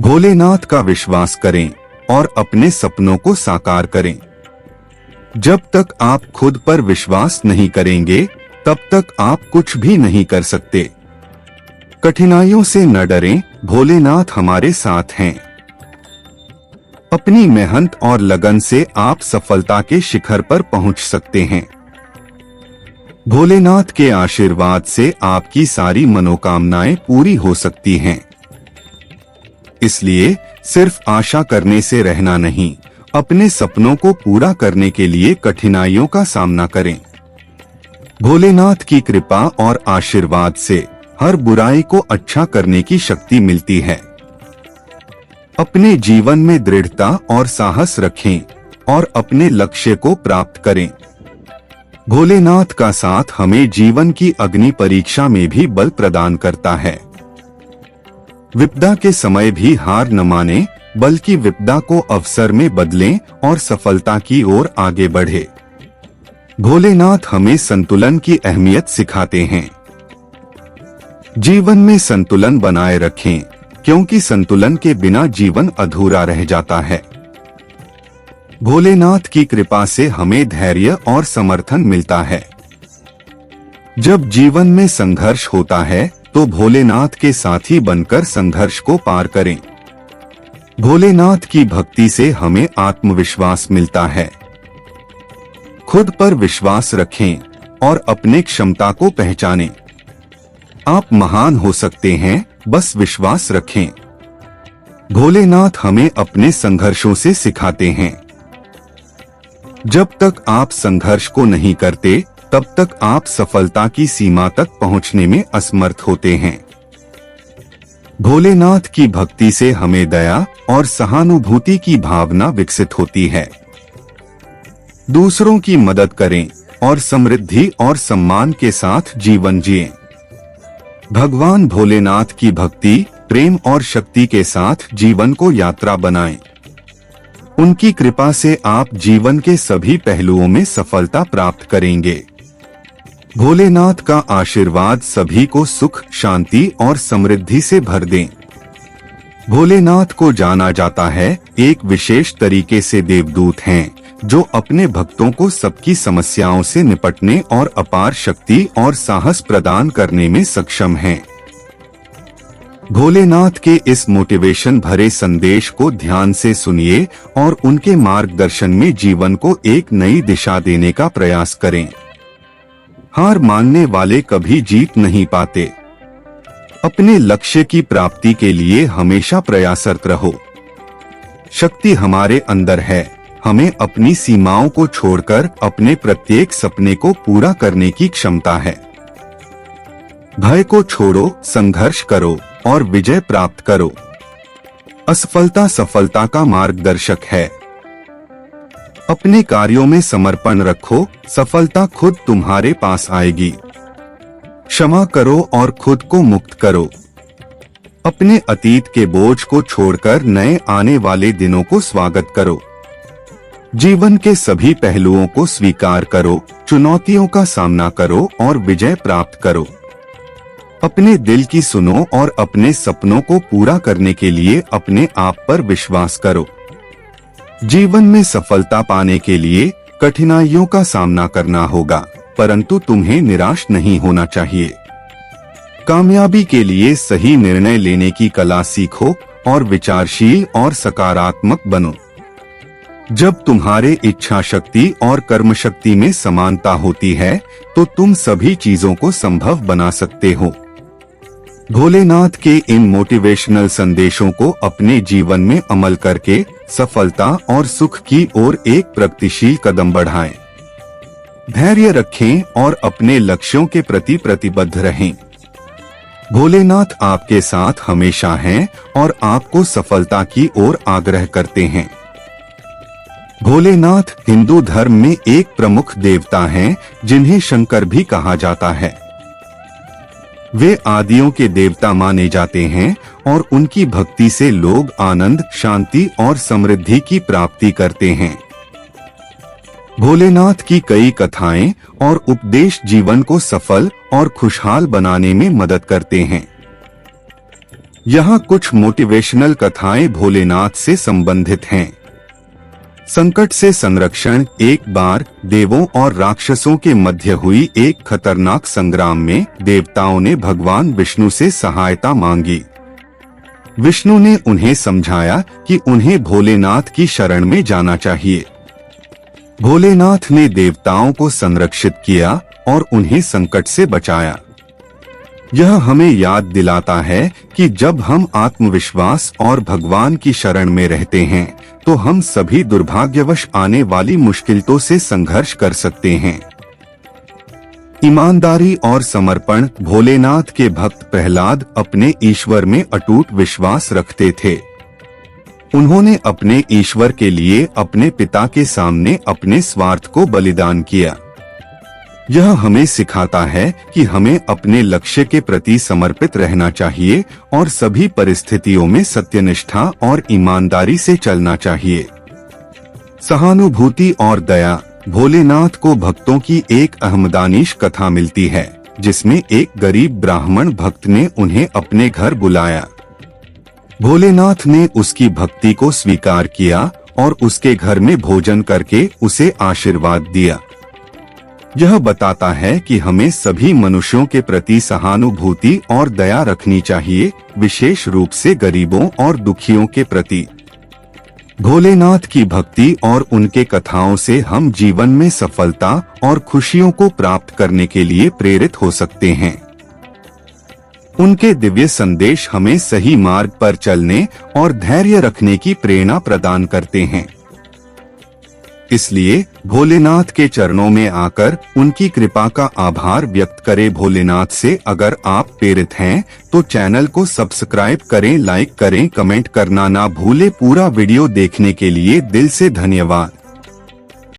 भोलेनाथ का विश्वास करें और अपने सपनों को साकार करें। जब तक आप खुद पर विश्वास नहीं करेंगे तब तक आप कुछ भी नहीं कर सकते। कठिनाइयों से न डरें, भोलेनाथ हमारे साथ हैं। अपनी मेहनत और लगन से आप सफलता के शिखर पर पहुंच सकते हैं। भोलेनाथ के आशीर्वाद से आपकी सारी मनोकामनाएं पूरी हो सकती हैं। इसलिए सिर्फ आशा करने से रहना नहीं, अपने सपनों को पूरा करने के लिए कठिनाइयों का सामना करें। भोलेनाथ की कृपा और आशीर्वाद से हर बुराई को अच्छा करने की शक्ति मिलती है। अपने जीवन में दृढ़ता और साहस रखें और अपने लक्ष्य को प्राप्त करें। भोलेनाथ का साथ हमें जीवन की अग्नि परीक्षा में भी बल प्रदान करता है। विपदा के समय भी हार न माने, बल्कि विपदा को अवसर में बदलें और सफलता की ओर आगे बढ़े। भोलेनाथ हमें संतुलन की अहमियत सिखाते हैं। जीवन में संतुलन बनाए रखें, क्योंकि संतुलन के बिना जीवन अधूरा रह जाता है। भोलेनाथ की कृपा से हमें धैर्य और समर्थन मिलता है। जब जीवन में संघर्ष होता है तो भोलेनाथ के साथी बनकर संघर्ष को पार करें। भोलेनाथ की भक्ति से हमें आत्मविश्वास मिलता है। खुद पर विश्वास रखें और अपने क्षमता को पहचानें। आप महान हो सकते हैं, बस विश्वास रखें। भोलेनाथ हमें अपने संघर्षों से सिखाते हैं। जब तक आप संघर्ष को नहीं करते तब तक आप सफलता की सीमा तक पहुंचने में असमर्थ होते हैं। भोलेनाथ की भक्ति से हमें दया और सहानुभूति की भावना विकसित होती है। दूसरों की मदद करें और समृद्धि और सम्मान के साथ जीवन जिएं। भगवान भोलेनाथ की भक्ति, प्रेम और शक्ति के साथ जीवन को यात्रा बनाएं। उनकी कृपा से आप जीवन के सभी पहलुओं में सफलता प्राप्त करेंगे। भोलेनाथ का आशीर्वाद सभी को सुख, शांति और समृद्धि से भर दें। भोलेनाथ को जाना जाता है एक विशेष तरीके से देवदूत हैं, जो अपने भक्तों को सबकी समस्याओं से निपटने और अपार शक्ति और साहस प्रदान करने में सक्षम हैं। भोलेनाथ के इस मोटिवेशन भरे संदेश को ध्यान से सुनिए और उनके मार्गदर्शन में जीवन को एक नई दिशा देने का प्रयास करें। हार मानने वाले कभी जीत नहीं पाते। अपने लक्ष्य की प्राप्ति के लिए हमेशा प्रयासरत रहो। शक्ति हमारे अंदर है, हमें अपनी सीमाओं को छोड़कर अपने प्रत्येक सपने को पूरा करने की क्षमता है। भय को छोड़ो, संघर्ष करो और विजय प्राप्त करो। असफलता सफलता का मार्गदर्शक है। अपने कार्यों में समर्पण रखो, सफलता खुद तुम्हारे पास आएगी। क्षमा करो और खुद को मुक्त करो। अपने अतीत के बोझ को छोड़कर नए आने वाले दिनों को स्वागत करो। जीवन के सभी पहलुओं को स्वीकार करो, चुनौतियों का सामना करो और विजय प्राप्त करो। अपने दिल की सुनो और अपने सपनों को पूरा करने के लिए अपने आप पर विश्वास करो। जीवन में सफलता पाने के लिए कठिनाइयों का सामना करना होगा, परंतु तुम्हें निराश नहीं होना चाहिए। कामयाबी के लिए सही निर्णय लेने की कला सीखो और विचारशील और सकारात्मक बनो। जब तुम्हारे इच्छा शक्ति और कर्म शक्ति में समानता होती है तो तुम सभी चीजों को संभव बना सकते हो। भोलेनाथ के इन मोटिवेशनल संदेशों को अपने जीवन में अमल करके सफलता और सुख की ओर एक प्रगतिशील कदम बढ़ाएं। धैर्य रखें और अपने लक्ष्यों के प्रति प्रतिबद्ध रहें। भोलेनाथ आपके साथ हमेशा हैं और आपको सफलता की ओर आग्रह करते हैं। भोलेनाथ हिंदू धर्म में एक प्रमुख देवता हैं, जिन्हें शंकर भी कहा जाता है। वे आदियों के देवता माने जाते हैं और उनकी भक्ति से लोग आनंद, शांति और समृद्धि की प्राप्ति करते हैं। भोलेनाथ की कई कथाएं और उपदेश जीवन को सफल और खुशहाल बनाने में मदद करते हैं। यहाँ कुछ मोटिवेशनल कथाएं भोलेनाथ से संबंधित हैं। संकट से संरक्षण। एक बार देवों और राक्षसों के मध्य हुई एक खतरनाक संग्राम में देवताओं ने भगवान विष्णु से सहायता मांगी। विष्णु ने उन्हें समझाया कि उन्हें भोलेनाथ की शरण में जाना चाहिए। भोलेनाथ ने देवताओं को संरक्षित किया और उन्हें संकट से बचाया। यह हमें याद दिलाता है कि जब हम आत्मविश्वास और भगवान की शरण में रहते हैं तो हम सभी दुर्भाग्यवश आने वाली मुश्किलों से संघर्ष कर सकते हैं। ईमानदारी और समर्पण। भोलेनाथ के भक्त प्रहलाद अपने ईश्वर में अटूट विश्वास रखते थे। उन्होंने अपने ईश्वर के लिए अपने पिता के सामने अपने स्वार्थ को बलिदान किया। यह हमें सिखाता है कि हमें अपने लक्ष्य के प्रति समर्पित रहना चाहिए और सभी परिस्थितियों में सत्यनिष्ठा और ईमानदारी से चलना चाहिए। सहानुभूति और दया। भोलेनाथ को भक्तों की एक अहमदानिश कथा मिलती है, जिसमें एक गरीब ब्राह्मण भक्त ने उन्हें अपने घर बुलाया। भोलेनाथ ने उसकी भक्ति को स्वीकार किया और उसके घर में भोजन करके उसे आशीर्वाद दिया। यह बताता है कि हमें सभी मनुष्यों के प्रति सहानुभूति और दया रखनी चाहिए, विशेष रूप से गरीबों और दुखियों के प्रति। भोलेनाथ की भक्ति और उनके कथाओं से हम जीवन में सफलता और खुशियों को प्राप्त करने के लिए प्रेरित हो सकते हैं। उनके दिव्य संदेश हमें सही मार्ग पर चलने और धैर्य रखने की प्रेरणा प्रदान करते हैं। इसलिए भोलेनाथ के चरणों में आकर उनकी कृपा का आभार व्यक्त करें। भोलेनाथ से अगर आप प्रेरित हैं तो चैनल को सब्सक्राइब करें, लाइक करें, कमेंट करना ना भूलें। पूरा वीडियो देखने के लिए दिल से धन्यवाद।